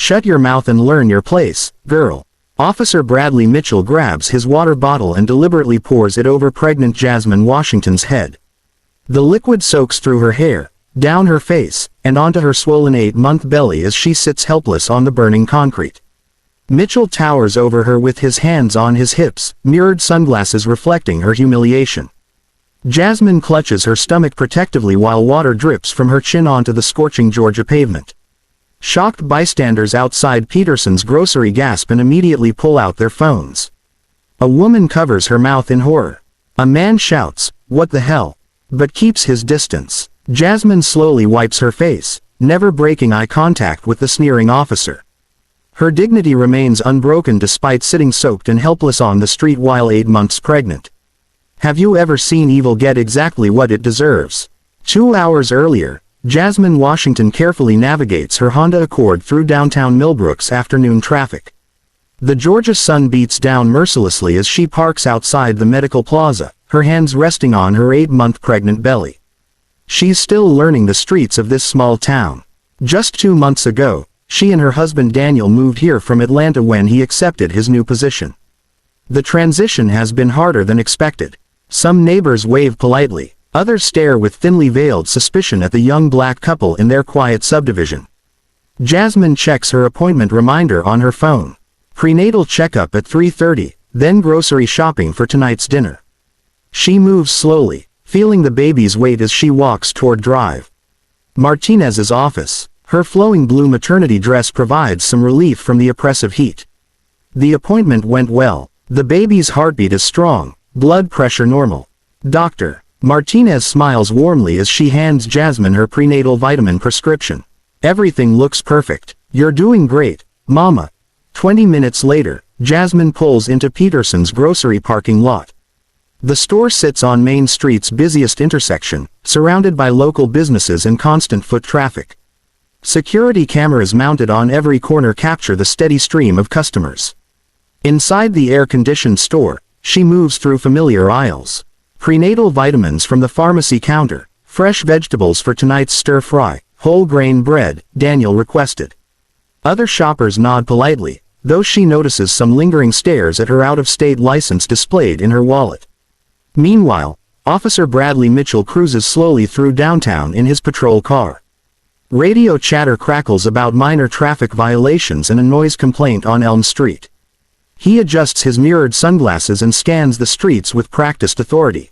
"Shut your mouth and learn your place, girl." Officer Bradley Mitchell grabs his water bottle and deliberately pours it over pregnant Jasmine Washington's head. The liquid soaks through her hair, down her face, and onto her swollen 8-month belly as she sits helpless on the burning concrete. Mitchell towers over her with his hands on his hips, mirrored sunglasses reflecting her humiliation. Jasmine clutches her stomach protectively while water drips from her chin onto the scorching Georgia pavement. Shocked bystanders outside Peterson's grocery gasp and immediately pull out their phones. A woman covers her mouth in horror. A man shouts, "What the hell?" but keeps his distance. Jasmine slowly wipes her face, never breaking eye contact with the sneering officer. Her dignity remains unbroken despite sitting soaked and helpless on the street while 8 months pregnant. Have you ever seen evil get exactly what it deserves? 2 hours earlier, Jasmine Washington carefully navigates her Honda Accord through downtown Millbrook's afternoon traffic. The Georgia sun beats down mercilessly as she parks outside the medical plaza, her hands resting on her 8-month pregnant belly. She's still learning the streets of this small town. Just 2 months ago, she and her husband Daniel moved here from Atlanta when he accepted his new position. The transition has been harder than expected. Some neighbors wave politely, others stare with thinly veiled suspicion at the young black couple in their quiet subdivision. Jasmine checks her appointment reminder on her phone. Prenatal checkup at 3:30, then grocery shopping for tonight's dinner. She moves slowly, feeling the baby's weight as she walks toward Drive Martinez's office. Her flowing blue maternity dress provides some relief from the oppressive heat. The appointment went well. The baby's heartbeat is strong, blood pressure normal. Dr. Martinez smiles warmly as she hands Jasmine her prenatal vitamin prescription. Everything looks perfect. You're doing great, Mama. 20 minutes later, Jasmine pulls into Peterson's grocery parking lot. The store sits on Main Street's busiest intersection, surrounded by local businesses and constant foot traffic. Security cameras mounted on every corner capture the steady stream of customers. Inside the air-conditioned store, she moves through familiar aisles. Prenatal vitamins from the pharmacy counter, fresh vegetables for tonight's stir-fry, whole grain bread, Daniel requested. Other shoppers nod politely, though she notices some lingering stares at her out-of-state license displayed in her wallet. Meanwhile, Officer Bradley Mitchell cruises slowly through downtown in his patrol car. Radio chatter crackles about minor traffic violations and a noise complaint on Elm Street. He adjusts his mirrored sunglasses and scans the streets with practiced authority.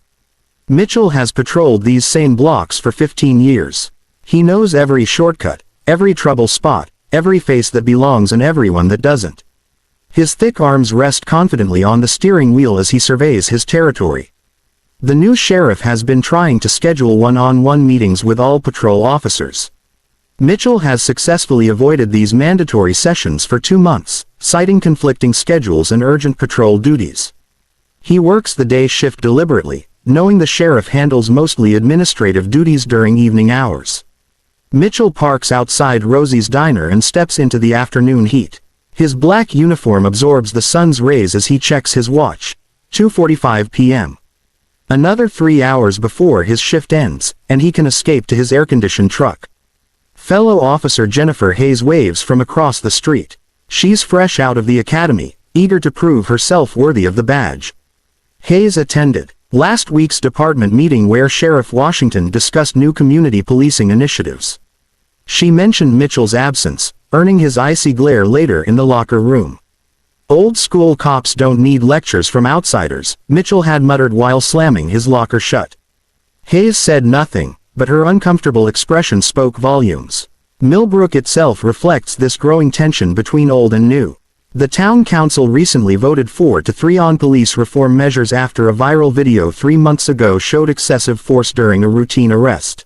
Mitchell has patrolled these same blocks for 15 years. He knows every shortcut, every trouble spot, every face that belongs and everyone that doesn't. His thick arms rest confidently on the steering wheel as he surveys his territory. The new sheriff has been trying to schedule one-on-one meetings with all patrol officers. Mitchell has successfully avoided these mandatory sessions for 2 months, citing conflicting schedules and urgent patrol duties. He works the day shift deliberately, knowing the sheriff handles mostly administrative duties during evening hours. Mitchell parks outside Rosie's diner and steps into the afternoon heat. His black uniform absorbs the sun's rays as he checks his watch. 2:45 p.m. Another 3 hours before his shift ends, and he can escape to his air-conditioned truck. Fellow officer Jennifer Hayes waves from across the street. She's fresh out of the academy, eager to prove herself worthy of the badge. Hayes attended last week's department meeting where Sheriff Washington discussed new community policing initiatives. She mentioned Mitchell's absence, earning his icy glare later in the locker room. Old school cops don't need lectures from outsiders, Mitchell had muttered while slamming his locker shut. Hayes said nothing, but her uncomfortable expression spoke volumes. Millbrook itself reflects this growing tension between old and new. The town council recently voted 4-3 on police reform measures after a viral video 3 months ago showed excessive force during a routine arrest.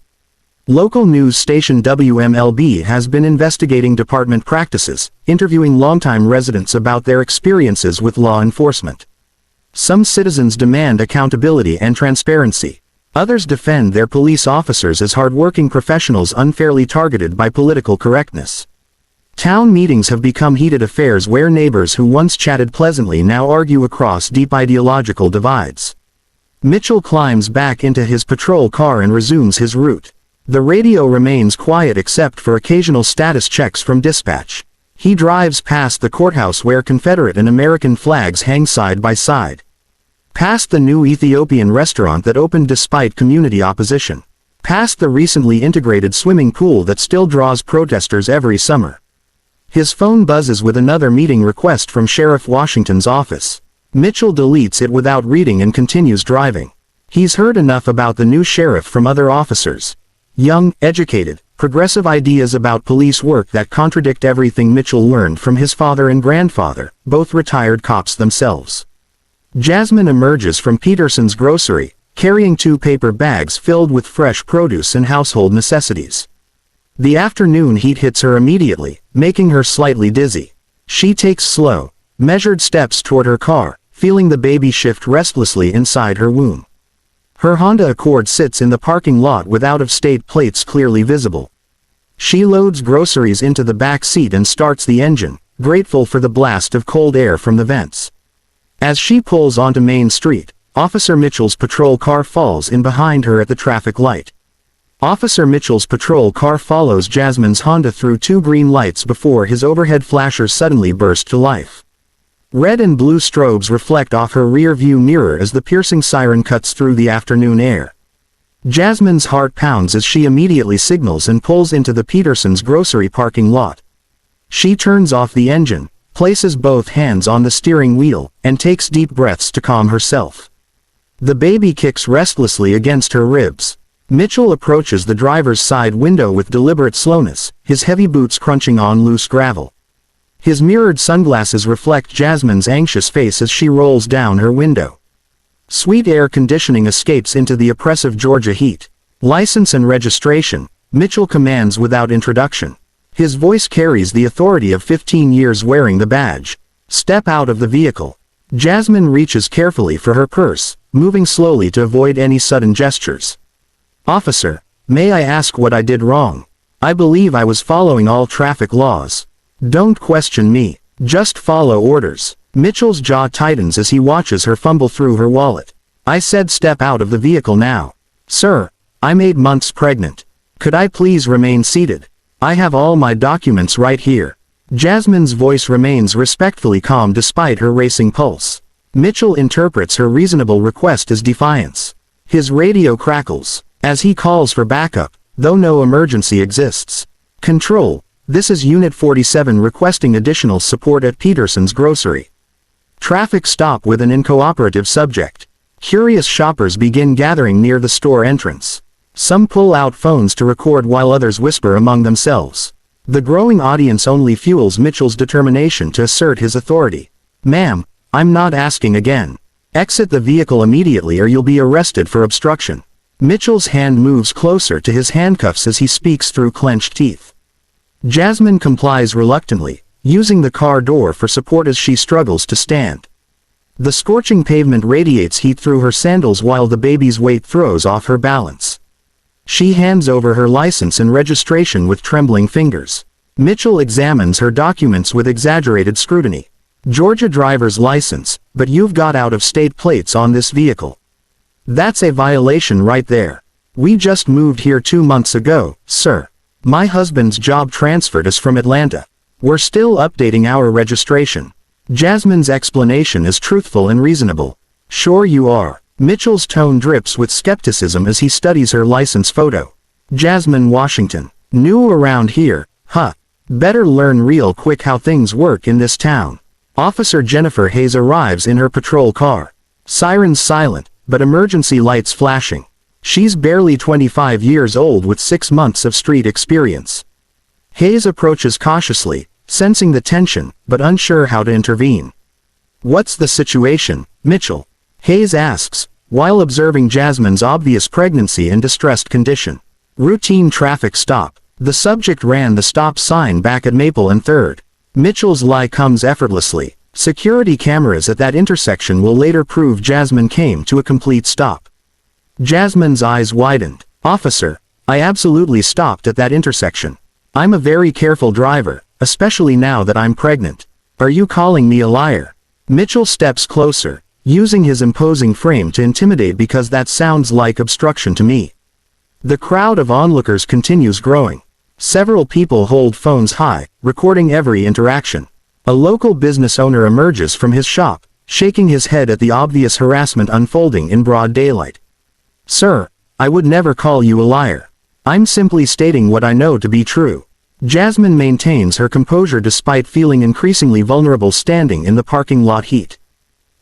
Local news station WMLB has been investigating department practices, interviewing longtime residents about their experiences with law enforcement. Some citizens demand accountability and transparency. Others defend their police officers as hardworking professionals unfairly targeted by political correctness. Town meetings have become heated affairs where neighbors who once chatted pleasantly now argue across deep ideological divides. Mitchell climbs back into his patrol car and resumes his route. The radio remains quiet except for occasional status checks from dispatch. He drives past the courthouse where Confederate and American flags hang side by side. Past the new Ethiopian restaurant that opened despite community opposition. Past the recently integrated swimming pool that still draws protesters every summer. His phone buzzes with another meeting request from Sheriff Washington's office. Mitchell deletes it without reading and continues driving. He's heard enough about the new sheriff from other officers. Young, educated, progressive ideas about police work that contradict everything Mitchell learned from his father and grandfather, both retired cops themselves. Jasmine emerges from Peterson's grocery, carrying 2 paper bags filled with fresh produce and household necessities. The afternoon heat hits her immediately, making her slightly dizzy. She takes slow, measured steps toward her car, feeling the baby shift restlessly inside her womb. Her Honda Accord sits in the parking lot with out-of-state plates clearly visible. She loads groceries into the back seat and starts the engine, grateful for the blast of cold air from the vents. As she pulls onto Main Street, Officer Mitchell's patrol car falls in behind her at the traffic light. Officer Mitchell's patrol car follows Jasmine's Honda through 2 green lights before his overhead flashers suddenly burst to life. Red and blue strobes reflect off her rear-view mirror as the piercing siren cuts through the afternoon air. Jasmine's heart pounds as she immediately signals and pulls into the Peterson's grocery parking lot. She turns off the engine, places both hands on the steering wheel, and takes deep breaths to calm herself. The baby kicks restlessly against her ribs. Mitchell approaches the driver's side window with deliberate slowness, his heavy boots crunching on loose gravel. His mirrored sunglasses reflect Jasmine's anxious face as she rolls down her window. Sweet air conditioning escapes into the oppressive Georgia heat. License and registration, Mitchell commands without introduction. His voice carries the authority of 15 years wearing the badge. Step out of the vehicle. Jasmine reaches carefully for her purse, moving slowly to avoid any sudden gestures. Officer, may I ask what I did wrong? I believe I was following all traffic laws. Don't question me, just follow orders. Mitchell's jaw tightens as he watches her fumble through her wallet. I said step out of the vehicle now. Sir, I'm 8 months pregnant. Could I please remain seated? I have all my documents right here. Jasmine's voice remains respectfully calm despite her racing pulse. Mitchell interprets her reasonable request as defiance. His radio crackles as he calls for backup, though no emergency exists. Control, this is Unit 47 requesting additional support at Peterson's grocery. Traffic stop with an incooperative subject. Curious shoppers begin gathering near the store entrance. Some pull out phones to record while others whisper among themselves. The growing audience only fuels Mitchell's determination to assert his authority. Ma'am, I'm not asking again. Exit the vehicle immediately or you'll be arrested for obstruction. Mitchell's hand moves closer to his handcuffs as he speaks through clenched teeth. Jasmine complies reluctantly, using the car door for support as she struggles to stand. The scorching pavement radiates heat through her sandals while the baby's weight throws off her balance. She hands over her license and registration with trembling fingers. Mitchell examines her documents with exaggerated scrutiny. Georgia driver's license, but you've got out-of-state plates on this vehicle. That's a violation right there. We just moved here 2 months ago, sir. My husband's job transferred us from Atlanta. We're still updating our registration. Jasmine's explanation is truthful and reasonable. Sure you are. Mitchell's tone drips with skepticism as he studies her license photo. Jasmine Washington. New around here, huh? Better learn real quick how things work in this town. Officer Jennifer Hayes arrives in her patrol car. Sirens silent, but emergency lights flashing. She's barely 25 years old with 6 months of street experience. Hayes approaches cautiously, sensing the tension, but unsure how to intervene. What's the situation, Mitchell? Hayes asks, while observing Jasmine's obvious pregnancy and distressed condition. Routine traffic stop. The subject ran the stop sign back at Maple and 3rd. Mitchell's lie comes effortlessly. Security cameras at that intersection will later prove Jasmine came to a complete stop. Jasmine's eyes widened. Officer, I absolutely stopped at that intersection. I'm a very careful driver, especially now that I'm pregnant. Are you calling me a liar? Mitchell steps closer, using his imposing frame to intimidate because that sounds like obstruction to me. The crowd of onlookers continues growing. Several people hold phones high, recording every interaction. A local business owner emerges from his shop, shaking his head at the obvious harassment unfolding in broad daylight. "Sir, I would never call you a liar. I'm simply stating what I know to be true." Jasmine maintains her composure despite feeling increasingly vulnerable standing in the parking lot heat.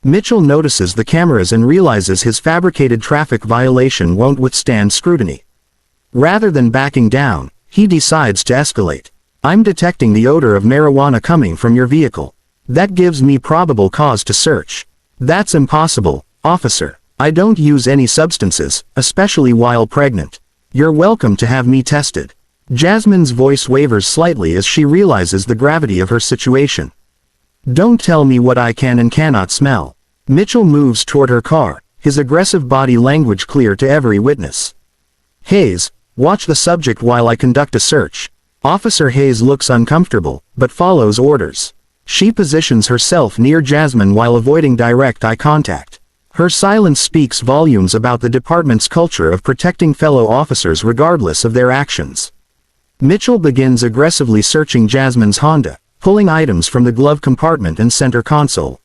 Mitchell notices the cameras and realizes his fabricated traffic violation won't withstand scrutiny. Rather than backing down, he decides to escalate. "I'm detecting the odor of marijuana coming from your vehicle. That gives me probable cause to search." "That's impossible, officer. I don't use any substances, especially while pregnant. You're welcome to have me tested." Jasmine's voice wavers slightly as she realizes the gravity of her situation. "Don't tell me what I can and cannot smell." Mitchell moves toward her car, his aggressive body language clear to every witness. "Hayes, watch the subject while I conduct a search." Officer Hayes looks uncomfortable, but follows orders. She positions herself near Jasmine while avoiding direct eye contact. Her silence speaks volumes about the department's culture of protecting fellow officers regardless of their actions. Mitchell begins aggressively searching Jasmine's Honda, pulling items from the glove compartment and center console.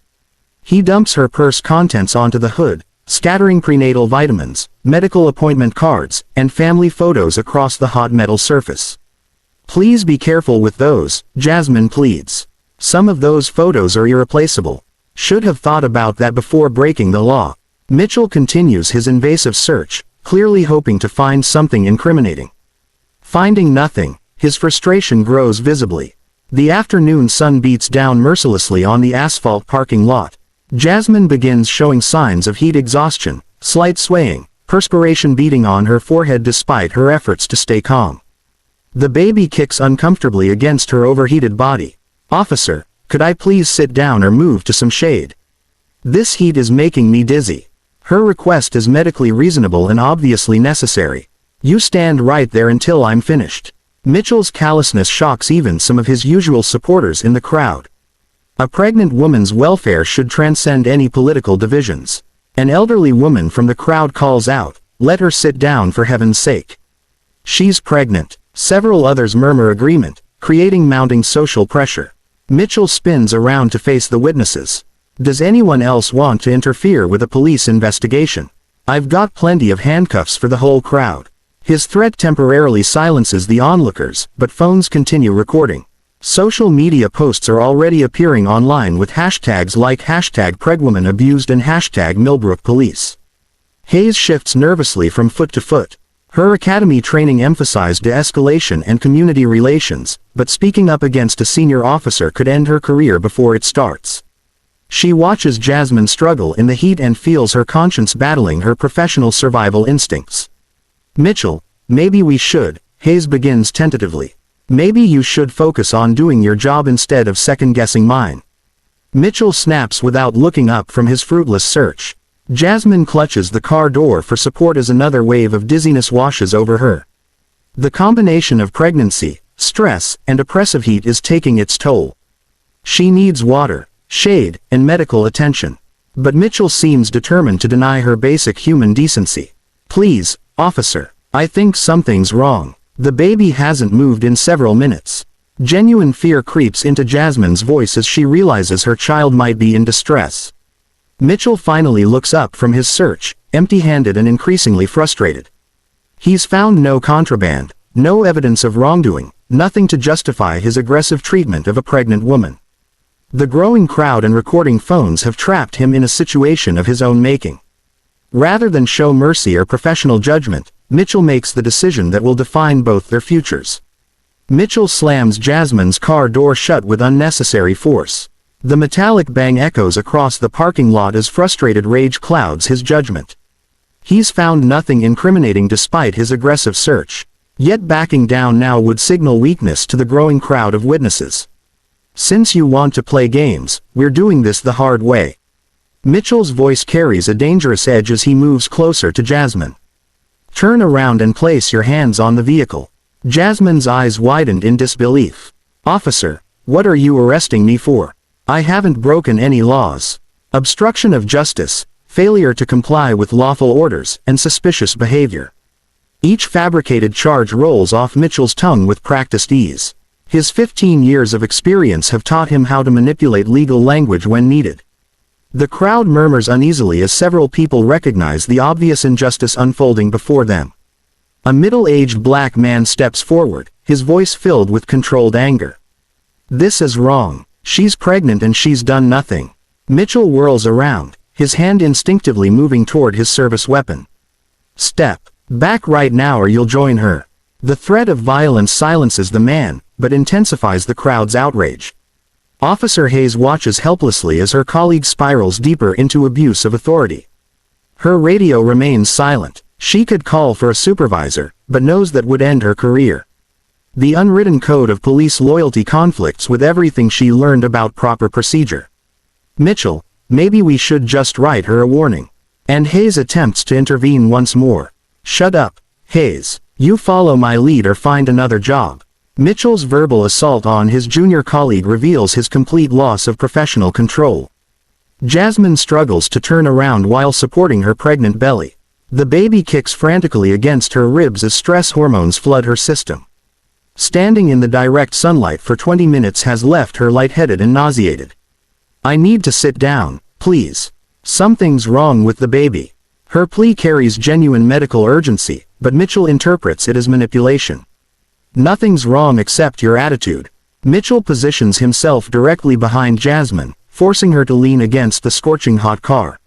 He dumps her purse contents onto the hood, scattering prenatal vitamins, medical appointment cards, and family photos across the hot metal surface. "Please be careful with those," Jasmine pleads. "Some of those photos are irreplaceable. Should have thought about that before breaking the law." Mitchell continues his invasive search, clearly hoping to find something incriminating. Finding nothing, his frustration grows visibly. The afternoon sun beats down mercilessly on the asphalt parking lot. Jasmine begins showing signs of heat exhaustion, slight swaying, perspiration beading on her forehead despite her efforts to stay calm. The baby kicks uncomfortably against her overheated body. "Officer, could I please sit down or move to some shade? This heat is making me dizzy." Her request is medically reasonable and obviously necessary. "You stand right there until I'm finished." Mitchell's callousness shocks even some of his usual supporters in the crowd. A pregnant woman's welfare should transcend any political divisions. An elderly woman from the crowd calls out, "Let her sit down for heaven's sake. She's pregnant." Several others murmur agreement, creating mounting social pressure. Mitchell spins around to face the witnesses. "Does anyone else want to interfere with a police investigation? I've got plenty of handcuffs for the whole crowd." His threat temporarily silences the onlookers, but phones continue recording. Social media posts are already appearing online with hashtags like #PregWomanAbused and #MillbrookPolice. Hayes shifts nervously from foot to foot. Her academy training emphasized de-escalation and community relations, but speaking up against a senior officer could end her career before it starts. She watches Jasmine struggle in the heat and feels her conscience battling her professional survival instincts. "Mitchell, maybe we should," Hayes begins tentatively. "Maybe you should focus on doing your job instead of second-guessing mine." Mitchell snaps without looking up from his fruitless search. Jasmine clutches the car door for support as another wave of dizziness washes over her. The combination of pregnancy, stress, and oppressive heat is taking its toll. She needs water, shade, and medical attention. But Mitchell seems determined to deny her basic human decency. "Please, officer, I think something's wrong. The baby hasn't moved in several minutes." Genuine fear creeps into Jasmine's voice as she realizes her child might be in distress. Mitchell finally looks up from his search, empty-handed and increasingly frustrated. He's found no contraband, no evidence of wrongdoing, nothing to justify his aggressive treatment of a pregnant woman. The growing crowd and recording phones have trapped him in a situation of his own making. Rather than show mercy or professional judgment, Mitchell makes the decision that will define both their futures. Mitchell slams Jasmine's car door shut with unnecessary force. The metallic bang echoes across the parking lot as frustrated rage clouds his judgment. He's found nothing incriminating despite his aggressive search. Yet backing down now would signal weakness to the growing crowd of witnesses. "Since you want to play games, we're doing this the hard way." Mitchell's voice carries a dangerous edge as he moves closer to Jasmine. "Turn around and place your hands on the vehicle." Jasmine's eyes widened in disbelief. "Officer, what are you arresting me for? I haven't broken any laws." "Obstruction of justice, failure to comply with lawful orders, and suspicious behavior." Each fabricated charge rolls off Mitchell's tongue with practiced ease. His 15 years of experience have taught him how to manipulate legal language when needed. The crowd murmurs uneasily as several people recognize the obvious injustice unfolding before them. A middle-aged black man steps forward, his voice filled with controlled anger. "This is wrong. She's pregnant and she's done nothing." Mitchell whirls around, his hand instinctively moving toward his service weapon. "Step back right now or you'll join her." The threat of violence silences the man, but intensifies the crowd's outrage. Officer Hayes watches helplessly as her colleague spirals deeper into abuse of authority. Her radio remains silent. She could call for a supervisor, but knows that would end her career. The unwritten code of police loyalty conflicts with everything she learned about proper procedure. "Mitchell, maybe we should just write her a warning." And Hayes attempts to intervene once more. "Shut up, Hayes. You follow my lead or find another job." Mitchell's verbal assault on his junior colleague reveals his complete loss of professional control. Jasmine struggles to turn around while supporting her pregnant belly. The baby kicks frantically against her ribs as stress hormones flood her system. Standing in the direct sunlight for 20 minutes has left her lightheaded and nauseated. "I need to sit down, please. Something's wrong with the baby." Her plea carries genuine medical urgency, but Mitchell interprets it as manipulation. "Nothing's wrong except your attitude." Mitchell positions himself directly behind Jasmine, forcing her to lean against the scorching hot car.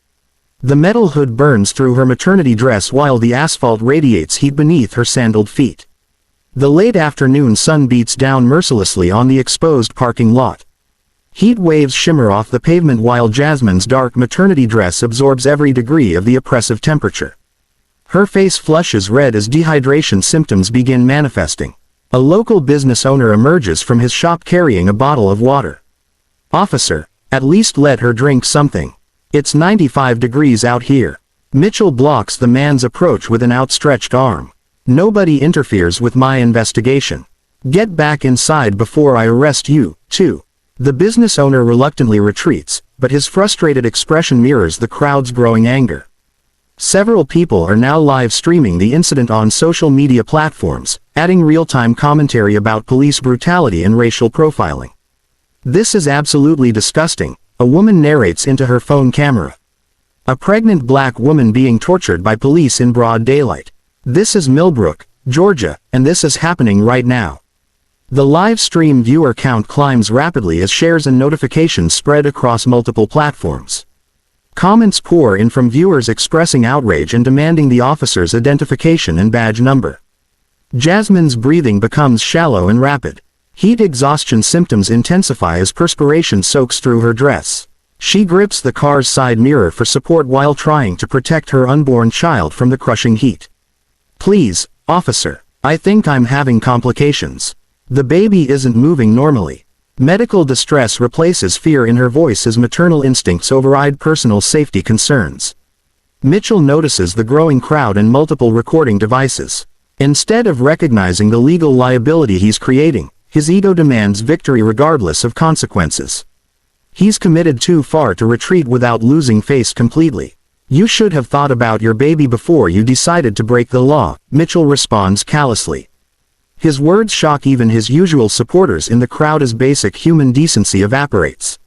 The metal hood burns through her maternity dress while the asphalt radiates heat beneath her sandaled feet. The late afternoon sun beats down mercilessly on the exposed parking lot. Heat waves shimmer off the pavement while Jasmine's dark maternity dress absorbs every degree of the oppressive temperature. Her face flushes red as dehydration symptoms begin manifesting. A local business owner emerges from his shop carrying a bottle of water. "Officer, at least let her drink something. It's 95 degrees out here." Mitchell blocks the man's approach with an outstretched arm. "Nobody interferes with my investigation. Get back inside before I arrest you, too." The business owner reluctantly retreats, but his frustrated expression mirrors the crowd's growing anger. Several people are now live streaming the incident on social media platforms, adding real-time commentary about police brutality and racial profiling. "This is absolutely disgusting," a woman narrates into her phone camera. "A pregnant black woman being tortured by police in broad daylight. This is Millbrook, Georgia, and this is happening right now." The live stream viewer count climbs rapidly as shares and notifications spread across multiple platforms. Comments pour in from viewers expressing outrage and demanding the officer's identification and badge number. Jasmine's breathing becomes shallow and rapid. Heat exhaustion symptoms intensify as perspiration soaks through her dress. She grips the car's side mirror for support while trying to protect her unborn child from the crushing heat. "Please, officer, I think I'm having complications. The baby isn't moving normally." Medical distress replaces fear in her voice as maternal instincts override personal safety concerns. Mitchell notices the growing crowd and multiple recording devices. Instead of recognizing the legal liability he's creating, his ego demands victory regardless of consequences. He's committed too far to retreat without losing face completely. "You should have thought about your baby before you decided to break the law," Mitchell responds callously. His words shock even his usual supporters in the crowd as basic human decency evaporates.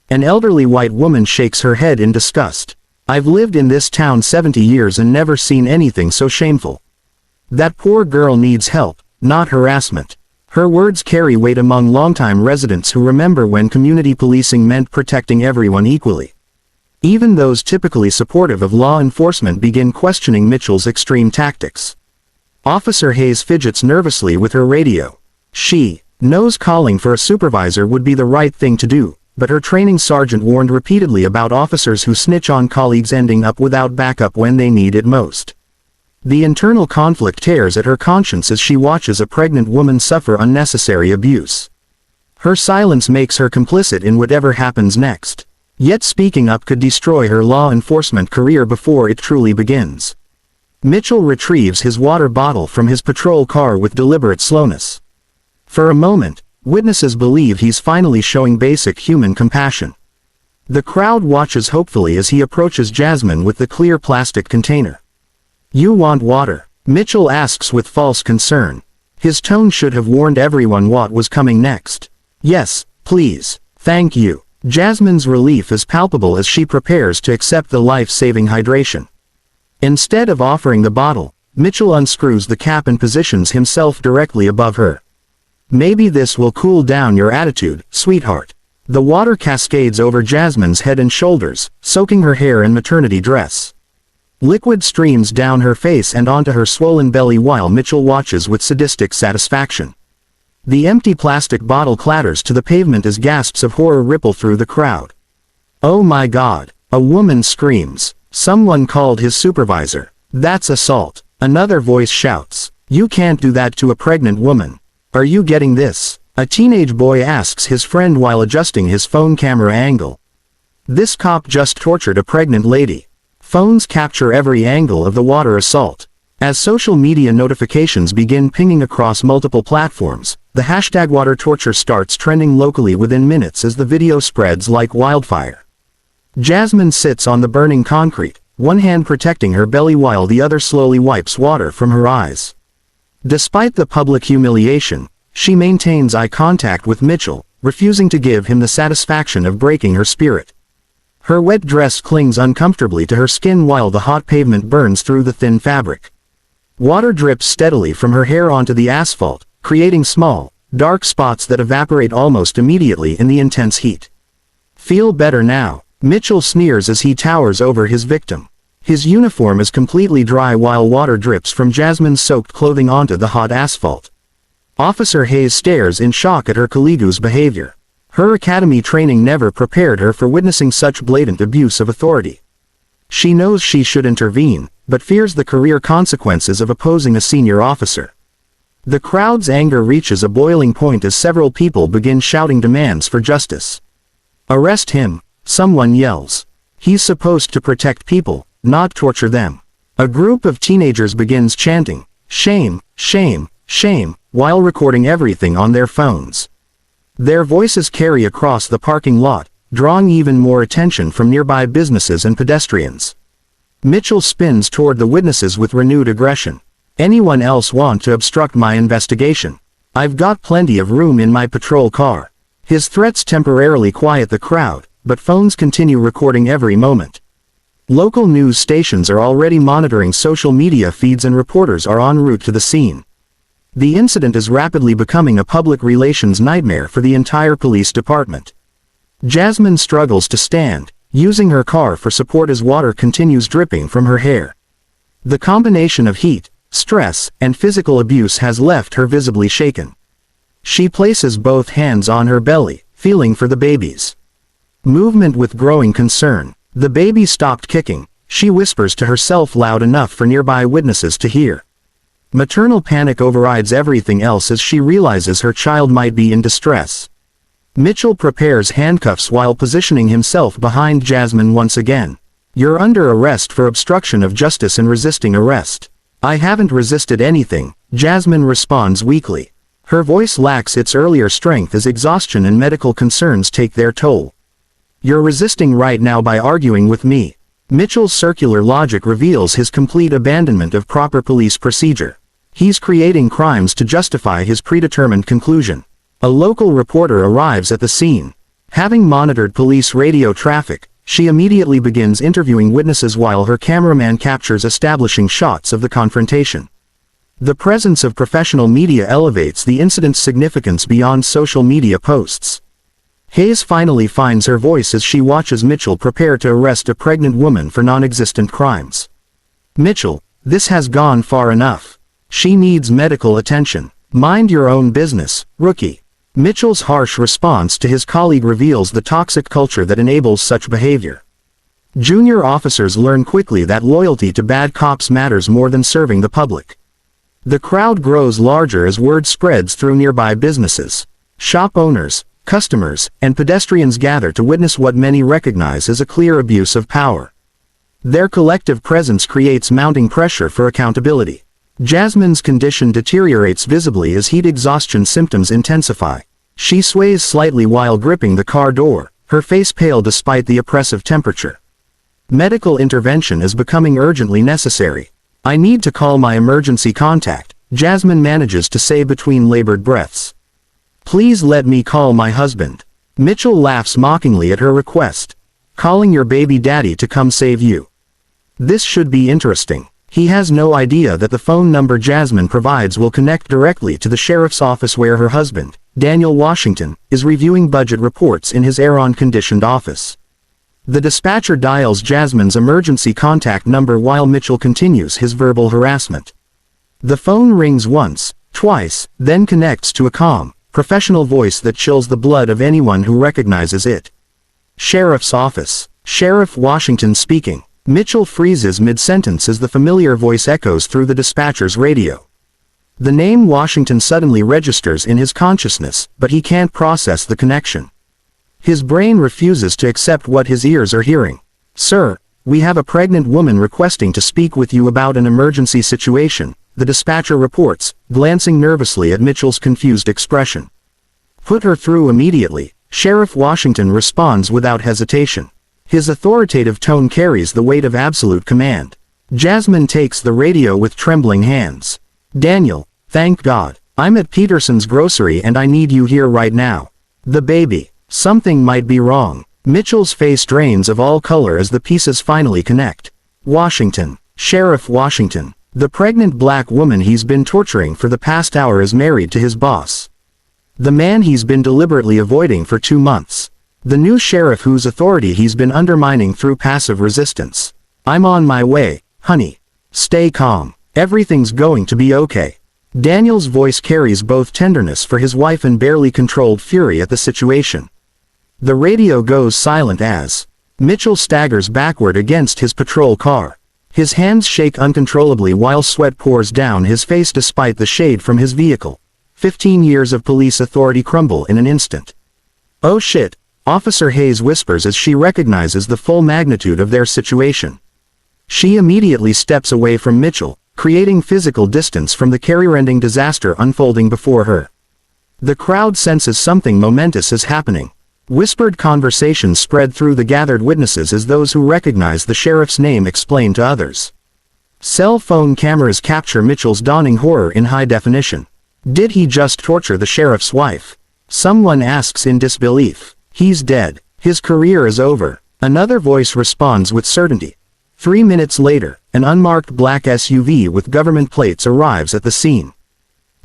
An elderly white woman shakes her head in disgust. "I've lived in this town 70 years and never seen anything so shameful. That poor girl needs help, not harassment." Her words carry weight among longtime residents who remember when community policing meant protecting everyone equally. Even those typically supportive of law enforcement begin questioning Mitchell's extreme tactics. Officer Hayes fidgets nervously with her radio. She knows calling for a supervisor would be the right thing to do, but her training sergeant warned repeatedly about officers who snitch on colleagues ending up without backup when they need it most. The internal conflict tears at her conscience as she watches a pregnant woman suffer unnecessary abuse. Her silence makes her complicit in whatever happens next. Yet speaking up could destroy her law enforcement career before it truly begins. Mitchell retrieves his water bottle from his patrol car with deliberate slowness. For a moment, witnesses believe he's finally showing basic human compassion. The crowd watches hopefully as he approaches Jasmine with the clear plastic container. "You want water?" Mitchell asks with false concern. His tone should have warned everyone what was coming next. Yes, please. Thank you. Jasmine's relief is palpable as she prepares to accept the life-saving hydration. Instead of offering the bottle, Mitchell unscrews the cap and positions himself directly above her. Maybe this will cool down your attitude, sweetheart. The water cascades over Jasmine's head and shoulders, soaking her hair and maternity dress. Liquid streams down her face and onto her swollen belly while Mitchell watches with sadistic satisfaction. The empty plastic bottle clatters to the pavement as gasps of horror ripple through the crowd. Oh my God! A woman screams. Someone called his supervisor. That's assault. Another voice shouts. You can't do that to a pregnant woman. Are you getting this? A teenage boy asks his friend while adjusting his phone camera angle. This cop just tortured a pregnant lady. Phones capture every angle of the water assault. As social media notifications begin pinging across multiple platforms, the hashtag water torture starts trending locally within minutes as the video spreads like wildfire. Jasmine sits on the burning concrete, one hand protecting her belly while the other slowly wipes water from her eyes. Despite the public humiliation, she maintains eye contact with Mitchell, refusing to give him the satisfaction of breaking her spirit. Her wet dress clings uncomfortably to her skin while the hot pavement burns through the thin fabric. Water drips steadily from her hair onto the asphalt, creating small, dark spots that evaporate almost immediately in the intense heat. Feel better now, Mitchell sneers as he towers over his victim. His uniform is completely dry while water drips from Jasmine's soaked clothing onto the hot asphalt. Officer Hayes stares in shock at her colleague's behavior. Her academy training never prepared her for witnessing such blatant abuse of authority. She knows she should intervene, but fears the career consequences of opposing a senior officer. The crowd's anger reaches a boiling point as several people begin shouting demands for justice. Arrest him, someone yells. He's supposed to protect people, not torture them. A group of teenagers begins chanting, shame, shame, shame, while recording everything on their phones. Their voices carry across the parking lot, drawing even more attention from nearby businesses and pedestrians. Mitchell spins toward the witnesses with renewed aggression. Anyone else want to obstruct my investigation? I've got plenty of room in my patrol car. His threats temporarily quiet the crowd, but phones continue recording every moment. Local news stations are already monitoring social media feeds and reporters are en route to the scene. The incident is rapidly becoming a public relations nightmare for the entire police department. Jasmine struggles to stand, using her car for support as water continues dripping from her hair. The combination of heat, stress, and physical abuse has left her visibly shaken. She places both hands on her belly, feeling for the baby's movement with growing concern. The baby stopped kicking, she whispers to herself loud enough for nearby witnesses to hear. Maternal panic overrides everything else as she realizes her child might be in distress. Mitchell prepares handcuffs while positioning himself behind Jasmine once again. You're under arrest for obstruction of justice and resisting arrest. I haven't resisted anything, Jasmine responds weakly. Her voice lacks its earlier strength as exhaustion and medical concerns take their toll. You're resisting right now by arguing with me. Mitchell's circular logic reveals his complete abandonment of proper police procedure. He's creating crimes to justify his predetermined conclusion. A local reporter arrives at the scene. Having monitored police radio traffic, she immediately begins interviewing witnesses while her cameraman captures establishing shots of the confrontation. The presence of professional media elevates the incident's significance beyond social media posts. Hayes finally finds her voice as she watches Mitchell prepare to arrest a pregnant woman for non-existent crimes. Mitchell, this has gone far enough. She needs medical attention. Mind your own business, rookie. Mitchell's harsh response to his colleague reveals the toxic culture that enables such behavior. Junior officers learn quickly that loyalty to bad cops matters more than serving the public. The crowd grows larger as word spreads through nearby businesses. Shop owners, customers, and pedestrians gather to witness what many recognize as a clear abuse of power. Their collective presence creates mounting pressure for accountability. Jasmine's condition deteriorates visibly as heat exhaustion symptoms intensify. She sways slightly while gripping the car door, her face pale despite the oppressive temperature. Medical intervention is becoming urgently necessary. I need to call my emergency contact, Jasmine manages to say between labored breaths. Please let me call my husband. Mitchell laughs mockingly at her request. Calling your baby daddy to come save you. This should be interesting. He has no idea that the phone number Jasmine provides will connect directly to the sheriff's office where her husband, Daniel Washington, is reviewing budget reports in his air-conditioned office. The dispatcher dials Jasmine's emergency contact number while Mitchell continues his verbal harassment. The phone rings once, twice, then connects to a calm, professional voice that chills the blood of anyone who recognizes it. Sheriff's office. Sheriff Washington speaking. Mitchell freezes mid-sentence as the familiar voice echoes through the dispatcher's radio. The name Washington suddenly registers in his consciousness, but he can't process the connection. His brain refuses to accept what his ears are hearing. Sir, we have a pregnant woman requesting to speak with you about an emergency situation, the dispatcher reports, glancing nervously at Mitchell's confused expression. Put her through immediately, Sheriff Washington responds without hesitation. His authoritative tone carries the weight of absolute command. Jasmine takes the radio with trembling hands. Daniel, thank God. I'm at Peterson's grocery and I need you here right now. The baby. Something might be wrong. Mitchell's face drains of all color as the pieces finally connect. Washington. Sheriff Washington. The pregnant black woman he's been torturing for the past hour is married to his boss. The man he's been deliberately avoiding for 2 months. The new sheriff whose authority he's been undermining through passive resistance. I'm on my way, honey. Stay calm. Everything's going to be okay. Daniel's voice carries both tenderness for his wife and barely controlled fury at the situation. The radio goes silent as Mitchell staggers backward against his patrol car. His hands shake uncontrollably while sweat pours down his face despite the shade from his vehicle. 15 years of police authority crumble in an instant. Oh shit, Officer Hayes whispers as she recognizes the full magnitude of their situation. She immediately steps away from Mitchell, creating physical distance from the career-ending disaster unfolding before her. The crowd senses something momentous is happening. Whispered conversations spread through the gathered witnesses as those who recognize the sheriff's name explain to others. Cell phone cameras capture Mitchell's dawning horror in high definition. Did he just torture the sheriff's wife? Someone asks in disbelief. He's dead. His career is over. Another voice responds with certainty. 3 minutes later, an unmarked black SUV with government plates arrives at the scene.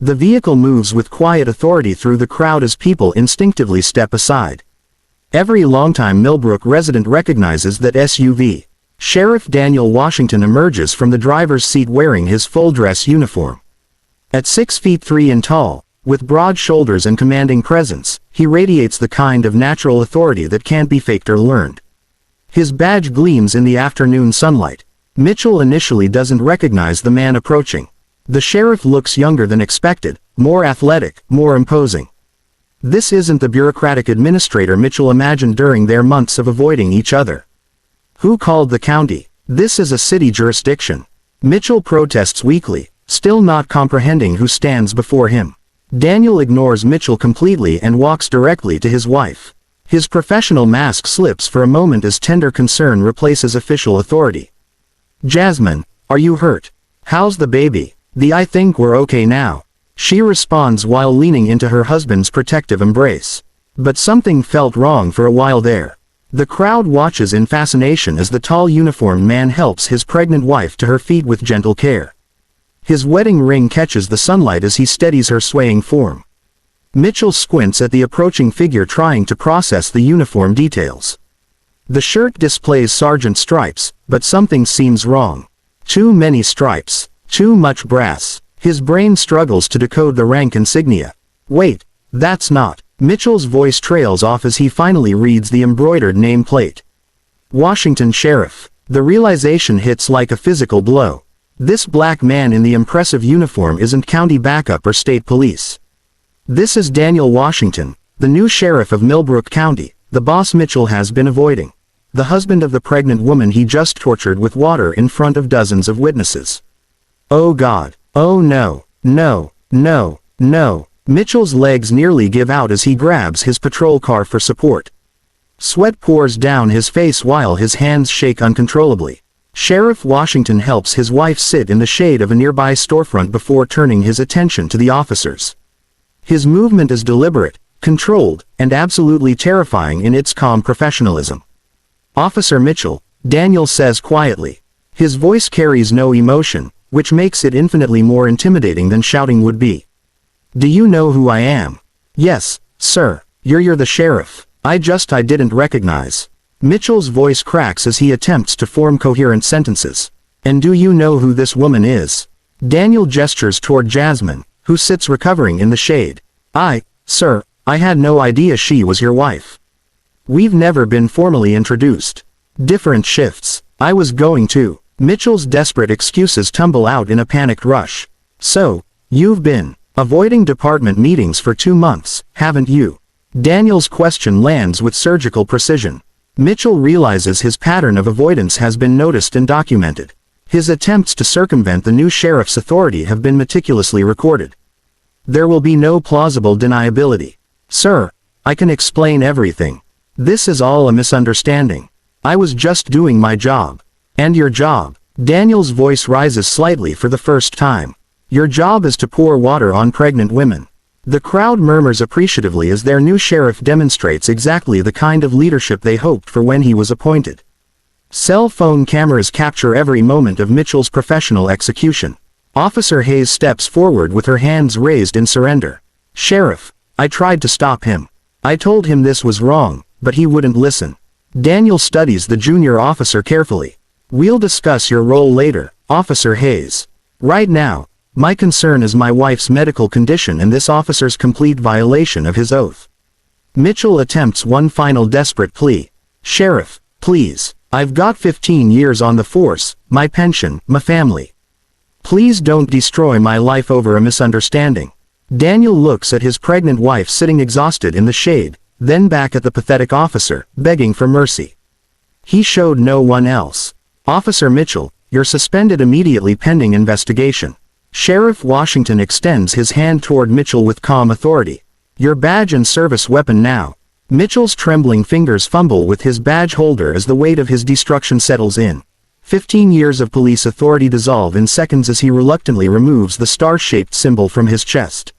The vehicle moves with quiet authority through the crowd as people instinctively step aside. Every longtime Millbrook resident recognizes that SUV. Sheriff Daniel Washington emerges from the driver's seat wearing his full-dress uniform. At 6 feet 3 inches tall, with broad shoulders and commanding presence, he radiates the kind of natural authority that can't be faked or learned. His badge gleams in the afternoon sunlight. Mitchell initially doesn't recognize the man approaching. The sheriff looks younger than expected, more athletic, more imposing. This isn't the bureaucratic administrator Mitchell imagined during their months of avoiding each other. Who called the county? This is a city jurisdiction. Mitchell protests weakly, still not comprehending who stands before him. Daniel ignores Mitchell completely and walks directly to his wife. His professional mask slips for a moment as tender concern replaces official authority. Jasmine, are you hurt? How's the baby? I think we're okay now. She responds while leaning into her husband's protective embrace. But something felt wrong for a while there. The crowd watches in fascination as the tall uniformed man helps his pregnant wife to her feet with gentle care. His wedding ring catches the sunlight as he steadies her swaying form. Mitchell squints at the approaching figure trying to process the uniform details. The shirt displays sergeant stripes, but something seems wrong. Too many stripes. Too much brass. His brain struggles to decode the rank insignia. Wait, that's not. Mitchell's voice trails off as he finally reads the embroidered nameplate. Washington Sheriff. The realization hits like a physical blow. This black man in the impressive uniform isn't county backup or state police. This is Daniel Washington, the new sheriff of Millbrook County, the boss Mitchell has been avoiding. The husband of the pregnant woman he just tortured with water in front of dozens of witnesses. Oh God. Oh no, no, no, no. Mitchell's legs nearly give out as he grabs his patrol car for support. Sweat pours down his face while his hands shake uncontrollably. Sheriff Washington helps his wife sit in the shade of a nearby storefront before turning his attention to the officers. His movement is deliberate, controlled, and absolutely terrifying in its calm professionalism. "Officer Mitchell," Daniel says quietly. His voice carries no emotion, which makes it infinitely more intimidating than shouting would be. "Do you know who I am?" "Yes, sir. You're the sheriff. I didn't recognize." Mitchell's voice cracks as he attempts to form coherent sentences. "And do you know who this woman is?" Daniel gestures toward Jasmine, who sits recovering in the shade. Sir, I had no idea she was your wife. We've never been formally introduced." "Different shifts. I was going to." Mitchell's desperate excuses tumble out in a panicked rush. "So, you've been avoiding department meetings for 2 months, haven't you?" Daniel's question lands with surgical precision. Mitchell realizes his pattern of avoidance has been noticed and documented. His attempts to circumvent the new sheriff's authority have been meticulously recorded. There will be no plausible deniability. "Sir, I can explain everything. This is all a misunderstanding. I was just doing my job." "And your job?" Daniel's voice rises slightly for the first time. "Your job is to pour water on pregnant women." The crowd murmurs appreciatively as their new sheriff demonstrates exactly the kind of leadership they hoped for when he was appointed. Cell phone cameras capture every moment of Mitchell's professional execution. Officer Hayes steps forward with her hands raised in surrender. "Sheriff, I tried to stop him. I told him this was wrong, but he wouldn't listen." Daniel studies the junior officer carefully. "We'll discuss your role later, Officer Hayes. Right now, my concern is my wife's medical condition and this officer's complete violation of his oath." Mitchell attempts one final desperate plea. "Sheriff, please, I've got 15 years on the force, my pension, my family. Please don't destroy my life over a misunderstanding." Daniel looks at his pregnant wife sitting exhausted in the shade, then back at the pathetic officer, begging for mercy. He showed no one else. "Officer Mitchell, you're suspended immediately pending investigation." Sheriff Washington extends his hand toward Mitchell with calm authority. "Your badge and service weapon now." Mitchell's trembling fingers fumble with his badge holder as the weight of his destruction settles in. 15 years of police authority dissolve in seconds as he reluctantly removes the star-shaped symbol from his chest.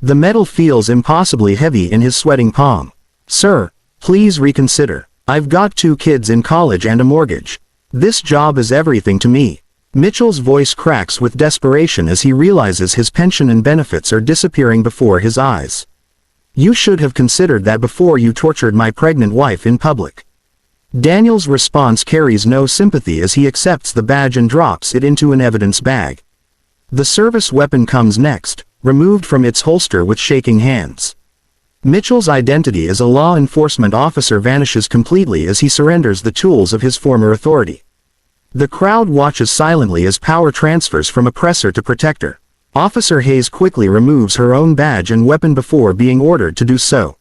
The metal feels impossibly heavy in his sweating palm. "Sir, please reconsider. I've got 2 kids in college and a mortgage. This job is everything to me." Mitchell's voice cracks with desperation as he realizes his pension and benefits are disappearing before his eyes. "You should have considered that before you tortured my pregnant wife in public." Daniel's response carries no sympathy as he accepts the badge and drops it into an evidence bag. The service weapon comes next, removed from its holster with shaking hands. Mitchell's identity as a law enforcement officer vanishes completely as he surrenders the tools of his former authority. The crowd watches silently as power transfers from oppressor to protector. Officer Hayes quickly removes her own badge and weapon before being ordered to do so.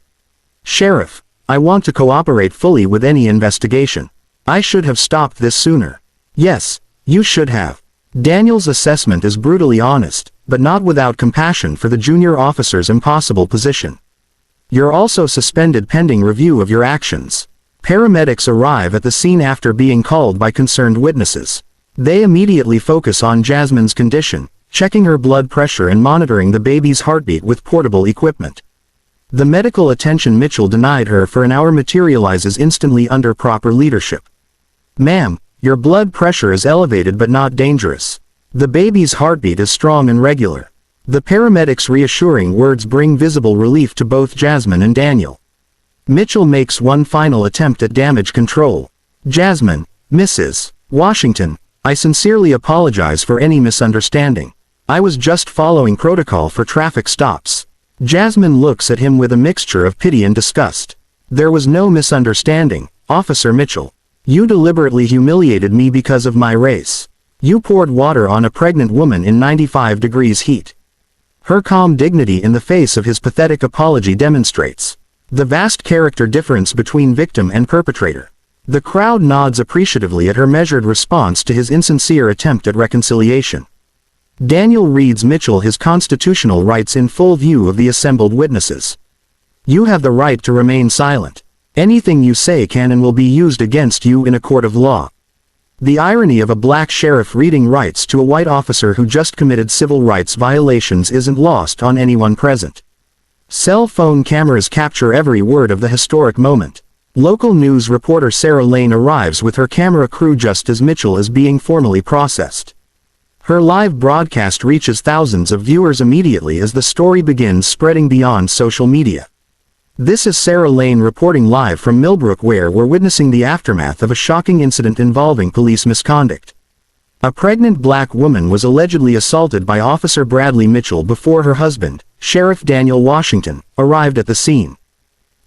"Sheriff, I want to cooperate fully with any investigation. I should have stopped this sooner." "Yes, you should have." Daniel's assessment is brutally honest, but not without compassion for the junior officer's impossible position. "You're also suspended pending review of your actions." Paramedics arrive at the scene after being called by concerned witnesses. They immediately focus on Jasmine's condition, checking her blood pressure and monitoring the baby's heartbeat with portable equipment. The medical attention Mitchell denied her for an hour materializes instantly under proper leadership. "Ma'am, your blood pressure is elevated but not dangerous. The baby's heartbeat is strong and regular." The paramedics' reassuring words bring visible relief to both Jasmine and Daniel. Mitchell makes one final attempt at damage control. "Jasmine, Mrs. Washington, I sincerely apologize for any misunderstanding. I was just following protocol for traffic stops." Jasmine looks at him with a mixture of pity and disgust. "There was no misunderstanding, Officer Mitchell. You deliberately humiliated me because of my race. You poured water on a pregnant woman in 95 degrees heat." Her calm dignity in the face of his pathetic apology demonstrates the vast character difference between victim and perpetrator. The crowd nods appreciatively at her measured response to his insincere attempt at reconciliation. Daniel reads Mitchell his constitutional rights in full view of the assembled witnesses. "You have the right to remain silent. Anything you say can and will be used against you in a court of law." The irony of a black sheriff reading rights to a white officer who just committed civil rights violations isn't lost on anyone present. Cell phone cameras capture every word of the historic moment. Local news reporter Sarah Lane arrives with her camera crew just as Mitchell is being formally processed. Her live broadcast reaches thousands of viewers immediately as the story begins spreading beyond social media. This is Sarah Lane reporting live from Millbrook, where we're witnessing the aftermath of a shocking incident involving police misconduct. A pregnant black woman was allegedly assaulted by Officer Bradley Mitchell before her husband, Sheriff Daniel Washington, arrived at the scene.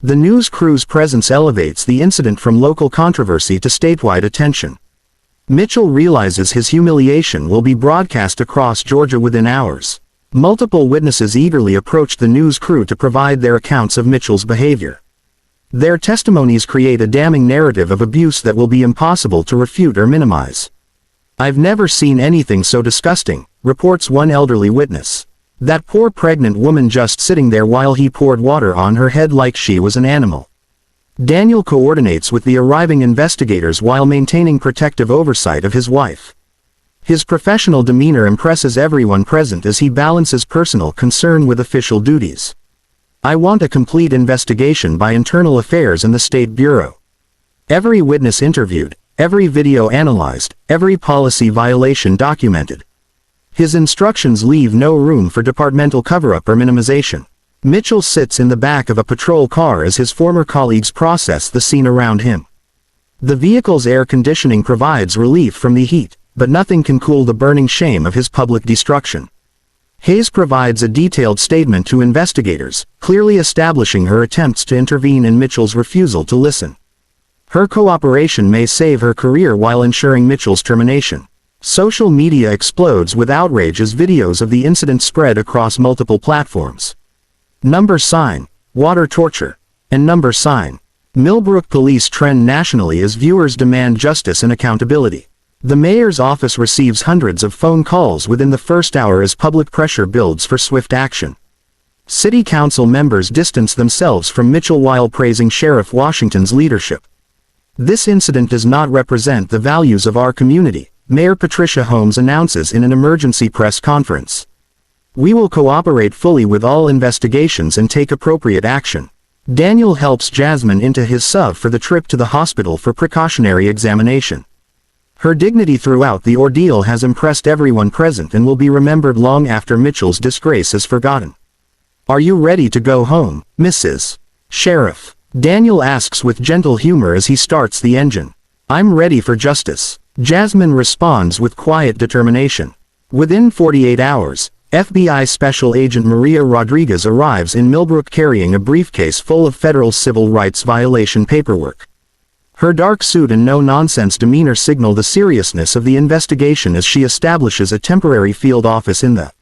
The news crew's presence elevates the incident from local controversy to statewide attention. Mitchell realizes his humiliation will be broadcast across Georgia within hours. Multiple witnesses eagerly approached the news crew to provide their accounts of Mitchell's behavior. Their testimonies create a damning narrative of abuse that will be impossible to refute or minimize. "I've never seen anything so disgusting," reports one elderly witness. "That poor pregnant woman just sitting there while he poured water on her head like she was an animal." Daniel coordinates with the arriving investigators while maintaining protective oversight of his wife. His professional demeanor impresses everyone present as he balances personal concern with official duties. "I want a complete investigation by Internal Affairs and the State Bureau. Every witness interviewed, every video analyzed, every policy violation documented." His instructions leave no room for departmental cover-up or minimization. Mitchell sits in the back of a patrol car as his former colleagues process the scene around him. The vehicle's air conditioning provides relief from the heat, but nothing can cool the burning shame of his public destruction. Hayes provides a detailed statement to investigators, clearly establishing her attempts to intervene and Mitchell's refusal to listen. Her cooperation may save her career while ensuring Mitchell's termination. Social media explodes with outrage as videos of the incident spread across multiple platforms. $, water torture, and $. Millbrook police trend nationally as viewers demand justice and accountability. The mayor's office receives hundreds of phone calls within the first hour as public pressure builds for swift action. City council members distance themselves from Mitchell while praising Sheriff Washington's leadership. "This incident does not represent the values of our community," Mayor Patricia Holmes announces in an emergency press conference. "We will cooperate fully with all investigations and take appropriate action." Daniel helps Jasmine into his SUV for the trip to the hospital for precautionary examination. Her dignity throughout the ordeal has impressed everyone present and will be remembered long after Mitchell's disgrace is forgotten. "Are you ready to go home, Mrs. Sheriff?" Daniel asks with gentle humor as he starts the engine. "I'm ready for justice." Jasmine responds with quiet determination. Within 48 hours, FBI Special Agent Maria Rodriguez arrives in Millbrook carrying a briefcase full of federal civil rights violation paperwork. Her dark suit and no-nonsense demeanor signal the seriousness of the investigation as she establishes a temporary field office in the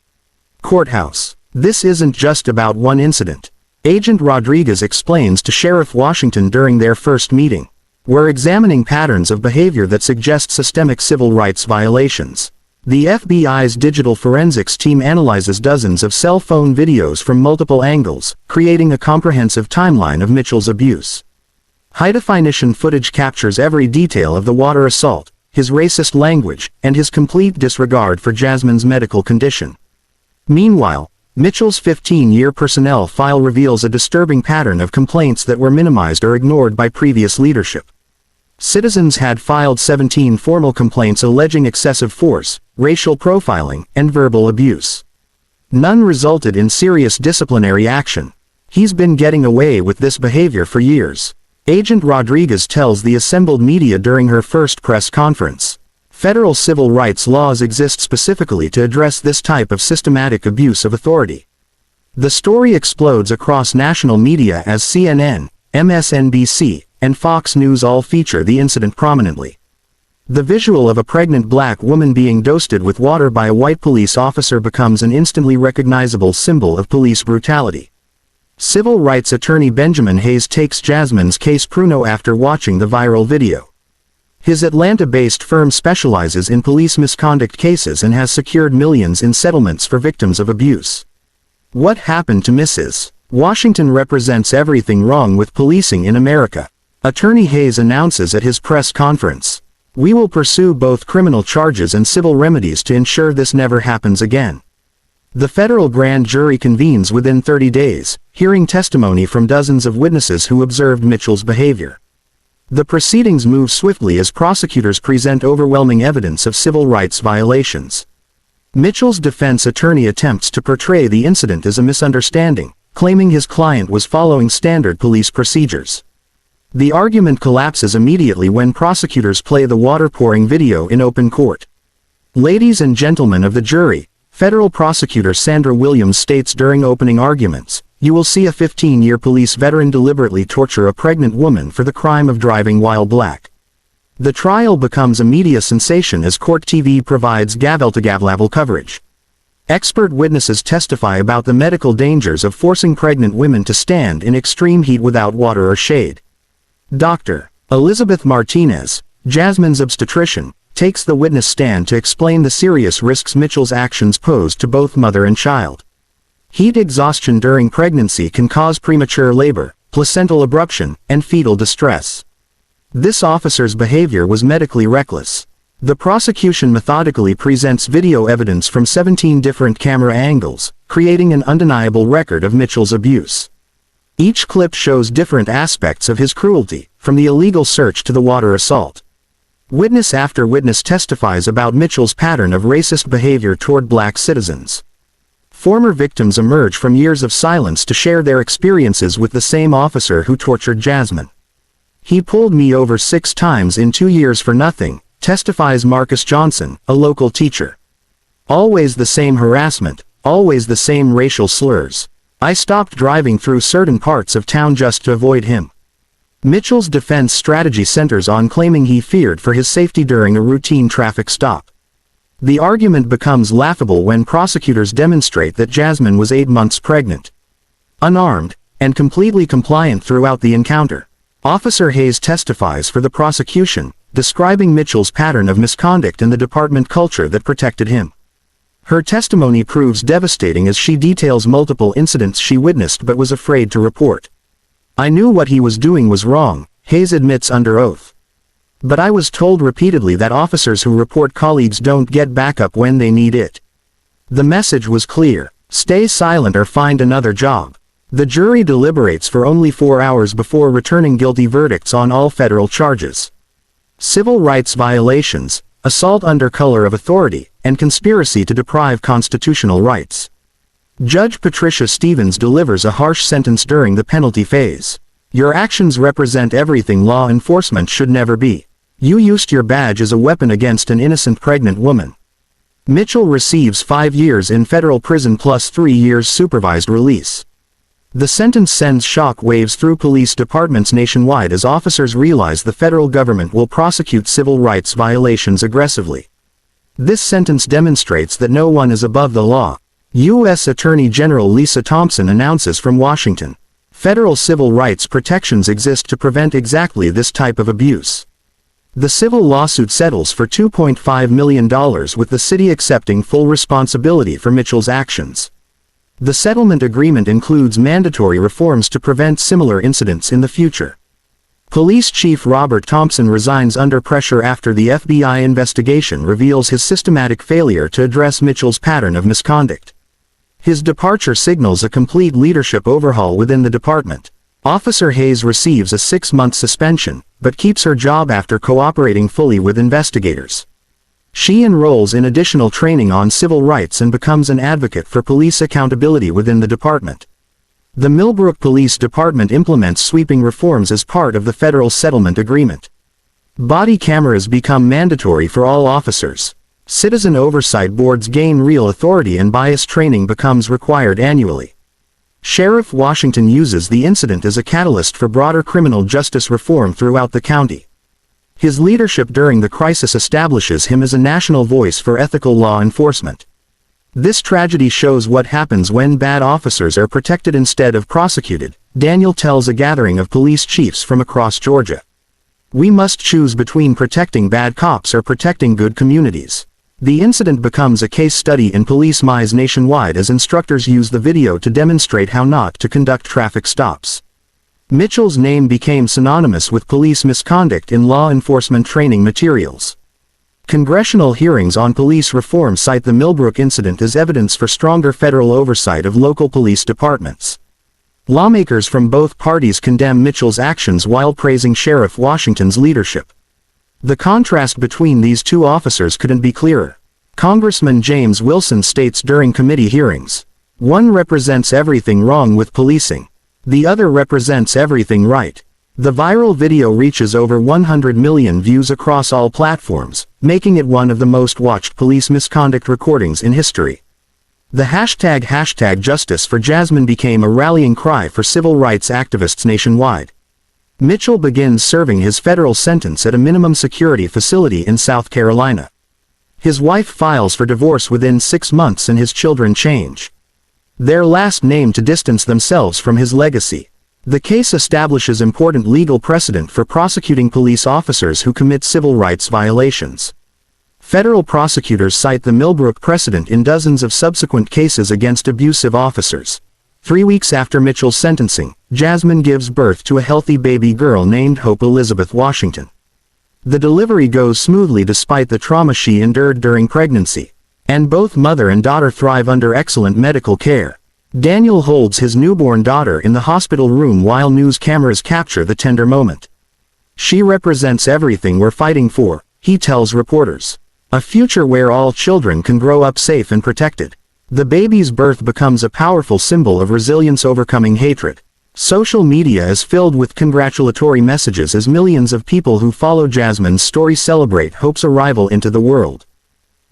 courthouse. "This isn't just about one incident," Agent Rodriguez explains to Sheriff Washington during their first meeting. "We're examining patterns of behavior that suggest systemic civil rights violations." The FBI's digital forensics team analyzes dozens of cell phone videos from multiple angles, creating a comprehensive timeline of Mitchell's abuse. High-definition footage captures every detail of the water assault, his racist language, and his complete disregard for Jasmine's medical condition. Meanwhile, Mitchell's 15-year personnel file reveals a disturbing pattern of complaints that were minimized or ignored by previous leadership. Citizens had filed 17 formal complaints alleging excessive force, racial profiling, and verbal abuse. None resulted in serious disciplinary action. "He's been getting away with this behavior for years," Agent Rodriguez tells the assembled media during her first press conference. Federal civil rights laws exist specifically to address this type of systematic abuse of authority. The story explodes across national media as CNN, MSNBC, and Fox News all feature the incident prominently. The visual of a pregnant black woman being doused with water by a white police officer becomes an instantly recognizable symbol of police brutality. Civil rights attorney Benjamin Hayes takes Jasmine's case pro after watching the viral video. His Atlanta-based firm specializes in police misconduct cases and has secured millions in settlements for victims of abuse. "What happened to Mrs. Washington represents everything wrong with policing in America," Attorney Hayes announces at his press conference. We will pursue both criminal charges and civil remedies to ensure this never happens again. The federal grand jury convenes within 30 days, hearing testimony from dozens of witnesses who observed Mitchell's behavior. The proceedings move swiftly as prosecutors present overwhelming evidence of civil rights violations. Mitchell's defense attorney attempts to portray the incident as a misunderstanding, claiming his client was following standard police procedures. The argument collapses immediately when prosecutors play the water-pouring video in open court. Ladies and gentlemen of the jury, federal prosecutor Sandra Williams states during opening arguments, "You will see a 15-year police veteran deliberately torture a pregnant woman for the crime of driving while black." The trial becomes a media sensation as Court TV provides gavel-to-gavel coverage. Expert witnesses testify about the medical dangers of forcing pregnant women to stand in extreme heat without water or shade. Dr. Elizabeth Martinez, Jasmine's obstetrician, takes the witness stand to explain the serious risks Mitchell's actions pose to both mother and child. Heat exhaustion during pregnancy can cause premature labor, placental abruption, and fetal distress. This officer's behavior was medically reckless. The prosecution methodically presents video evidence from 17 different camera angles, creating an undeniable record of Mitchell's abuse. Each clip shows different aspects of his cruelty, from the illegal search to the water assault. Witness after witness testifies about Mitchell's pattern of racist behavior toward black citizens. Former victims emerge from years of silence to share their experiences with the same officer who tortured Jasmine. "He pulled me over 6 times in 2 years for nothing," testifies Marcus Johnson, a local teacher. "Always the same harassment, always the same racial slurs. I stopped driving through certain parts of town just to avoid him." Mitchell's defense strategy centers on claiming he feared for his safety during a routine traffic stop. The argument becomes laughable when prosecutors demonstrate that Jasmine was 8 months pregnant. Unarmed, and completely compliant throughout the encounter, Officer Hayes testifies for the prosecution, describing Mitchell's pattern of misconduct and the department culture that protected him. Her testimony proves devastating as she details multiple incidents she witnessed but was afraid to report. "I knew what he was doing was wrong," Hayes admits under oath. "But I was told repeatedly that officers who report colleagues don't get backup when they need it. The message was clear: stay silent or find another job." The jury deliberates for only 4 hours before returning guilty verdicts on all federal charges. Civil rights violations, assault under color of authority, and conspiracy to deprive constitutional rights. Judge Patricia Stevens delivers a harsh sentence during the penalty phase. "Your actions represent everything law enforcement should never be. You used your badge as a weapon against an innocent pregnant woman." Mitchell receives 5 years in federal prison plus 3 years supervised release. The sentence sends shock waves through police departments nationwide as officers realize the federal government will prosecute civil rights violations aggressively. This sentence demonstrates that no one is above the law. U.S. Attorney General Lisa Thompson announces from Washington, "Federal civil rights protections exist to prevent exactly this type of abuse." The civil lawsuit settles for $2.5 million with the city accepting full responsibility for Mitchell's actions. The settlement agreement includes mandatory reforms to prevent similar incidents in the future. Police Chief Robert Thompson resigns under pressure after the FBI investigation reveals his systematic failure to address Mitchell's pattern of misconduct. His departure signals a complete leadership overhaul within the department. Officer Hayes receives a 6-month suspension, but keeps her job after cooperating fully with investigators. She enrolls in additional training on civil rights and becomes an advocate for police accountability within the department. The Millbrook Police Department implements sweeping reforms as part of the federal settlement agreement. Body cameras become mandatory for all officers. Citizen oversight boards gain real authority and bias training becomes required annually. Sheriff Washington uses the incident as a catalyst for broader criminal justice reform throughout the county. His leadership during the crisis establishes him as a national voice for ethical law enforcement. This tragedy shows what happens when bad officers are protected instead of prosecuted, Daniel tells a gathering of police chiefs from across Georgia. "We must choose between protecting bad cops or protecting good communities." The incident becomes a case study in police mise nationwide as instructors use the video to demonstrate how not to conduct traffic stops. Mitchell's name became synonymous with police misconduct in law enforcement training materials. Congressional hearings on police reform cite the Millbrook incident as evidence for stronger federal oversight of local police departments. Lawmakers from both parties condemn Mitchell's actions while praising Sheriff Washington's leadership. The contrast between these two officers couldn't be clearer. Congressman James Wilson states during committee hearings, "One represents everything wrong with policing. The other represents everything right." The viral video reaches over 100 million views across all platforms, making it one of the most watched police misconduct recordings in history. The hashtag Justice for Jasmine became a rallying cry for civil rights activists nationwide. Mitchell begins serving his federal sentence at a minimum security facility in South Carolina. His wife files for divorce within 6 months and his children change their last name to distance themselves from his legacy. The case establishes important legal precedent for prosecuting police officers who commit civil rights violations. Federal prosecutors cite the Millbrook precedent in dozens of subsequent cases against abusive officers. 3 weeks after Mitchell's sentencing, Jasmine gives birth to a healthy baby girl named Hope Elizabeth Washington. The delivery goes smoothly despite the trauma she endured during pregnancy, and both mother and daughter thrive under excellent medical care. Daniel holds his newborn daughter in the hospital room while news cameras capture the tender moment. "She represents everything we're fighting for," he tells reporters. "A future where all children can grow up safe and protected." The baby's birth becomes a powerful symbol of resilience overcoming hatred. Social media is filled with congratulatory messages as millions of people who follow Jasmine's story celebrate Hope's arrival into the world.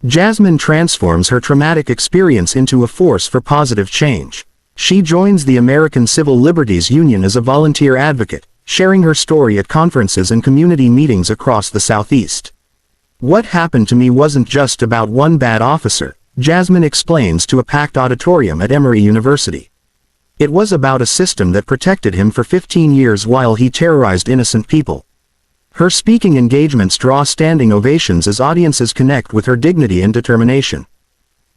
Jasmine transforms her traumatic experience into a force for positive change. She joins the American Civil Liberties Union as a volunteer advocate, sharing her story at conferences and community meetings across the Southeast. "What happened to me wasn't just about one bad officer," Jasmine explains to a packed auditorium at Emory University. "It was about a system that protected him for 15 years while he terrorized innocent people." Her speaking engagements draw standing ovations as audiences connect with her dignity and determination.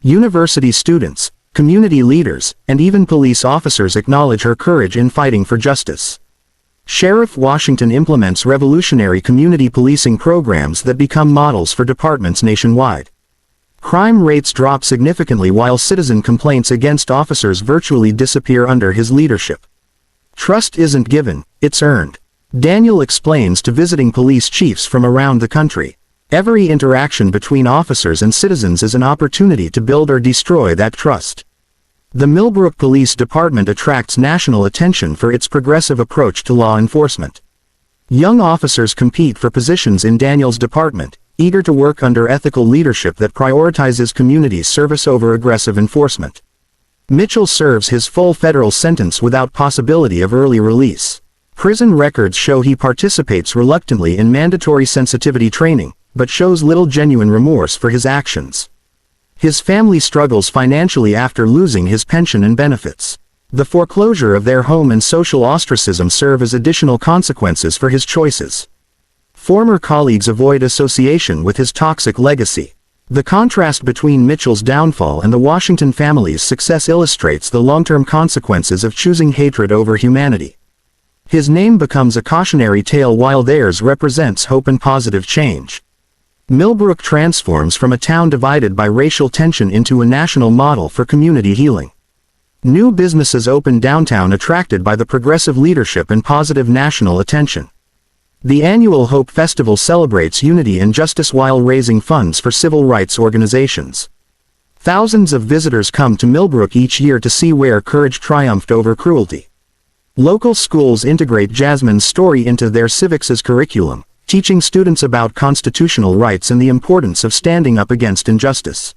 University students, community leaders, and even police officers acknowledge her courage in fighting for justice. Sheriff Washington implements revolutionary community policing programs that become models for departments nationwide. Crime rates drop significantly while citizen complaints against officers virtually disappear under his leadership. "Trust isn't given, it's earned," Daniel explains to visiting police chiefs from around the country. "Every interaction between officers and citizens is an opportunity to build or destroy that trust." The Millbrook Police Department attracts national attention for its progressive approach to law enforcement. Young officers compete for positions in Daniel's department, eager to work under ethical leadership that prioritizes community service over aggressive enforcement. Mitchell serves his full federal sentence without possibility of early release. Prison records show he participates reluctantly in mandatory sensitivity training, but shows little genuine remorse for his actions. His family struggles financially after losing his pension and benefits. The foreclosure of their home and social ostracism serve as additional consequences for his choices. Former colleagues avoid association with his toxic legacy. The contrast between Mitchell's downfall and the Washington family's success illustrates the long-term consequences of choosing hatred over humanity. His name becomes a cautionary tale while theirs represents hope and positive change. Millbrook transforms from a town divided by racial tension into a national model for community healing. New businesses open downtown attracted by the progressive leadership and positive national attention. The annual Hope Festival celebrates unity and justice while raising funds for civil rights organizations. Thousands of visitors come to Millbrook each year to see where courage triumphed over cruelty. Local schools integrate Jasmine's story into their civics curriculum, teaching students about constitutional rights and the importance of standing up against injustice.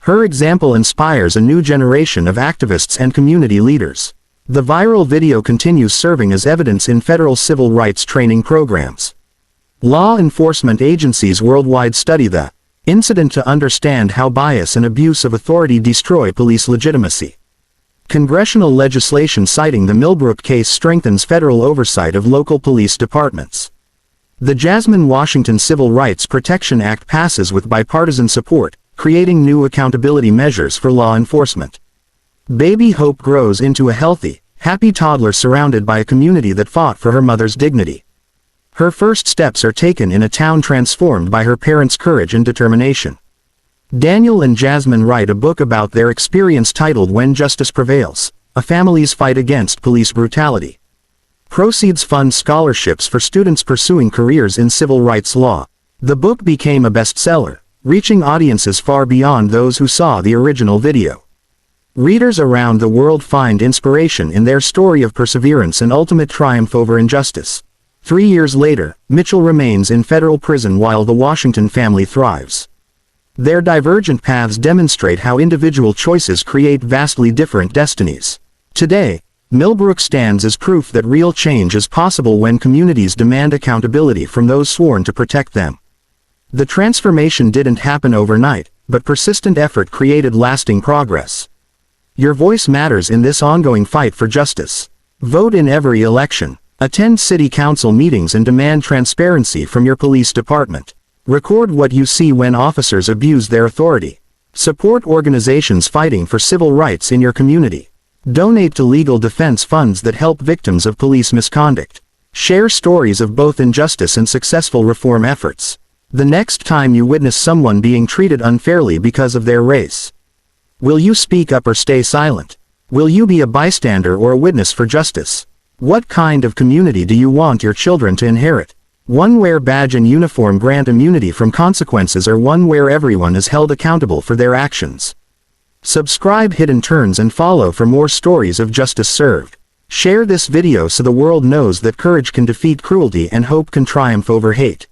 Her example inspires a new generation of activists and community leaders. The viral video continues serving as evidence in federal civil rights training programs. Law enforcement agencies worldwide study the incident to understand how bias and abuse of authority destroy police legitimacy. Congressional legislation citing the Millbrook case strengthens federal oversight of local police departments. The Jasmine Washington Civil Rights Protection Act passes with bipartisan support, creating new accountability measures for law enforcement. Baby Hope grows into a healthy, happy toddler surrounded by a community that fought for her mother's dignity. Her first steps are taken in a town transformed by her parents' courage and determination. Daniel and Jasmine write a book about their experience titled When Justice Prevails, a family's fight against police brutality. Proceeds fund scholarships for students pursuing careers in civil rights law. The book became a bestseller, reaching audiences far beyond those who saw the original video. Readers around the world find inspiration in their story of perseverance and ultimate triumph over injustice. 3 years later, Mitchell remains in federal prison while the Washington family thrives. Their divergent paths demonstrate how individual choices create vastly different destinies. Today, Millbrook stands as proof that real change is possible when communities demand accountability from those sworn to protect them. The transformation didn't happen overnight, but persistent effort created lasting progress. Your voice matters in this ongoing fight for justice. Vote in every election. Attend city council meetings and demand transparency from your police department. Record what you see when officers abuse their authority. Support organizations fighting for civil rights in your community. Donate to legal defense funds that help victims of police misconduct. Share stories of both injustice and successful reform efforts. The next time you witness someone being treated unfairly because of their race, will you speak up or stay silent? Will you be a bystander or a witness for justice? What kind of community do you want your children to inherit? One where badge and uniform grant immunity from consequences, or one where everyone is held accountable for their actions? Subscribe, Hidden Turns, and follow for more stories of justice served. Share this video so the world knows that courage can defeat cruelty and hope can triumph over hate.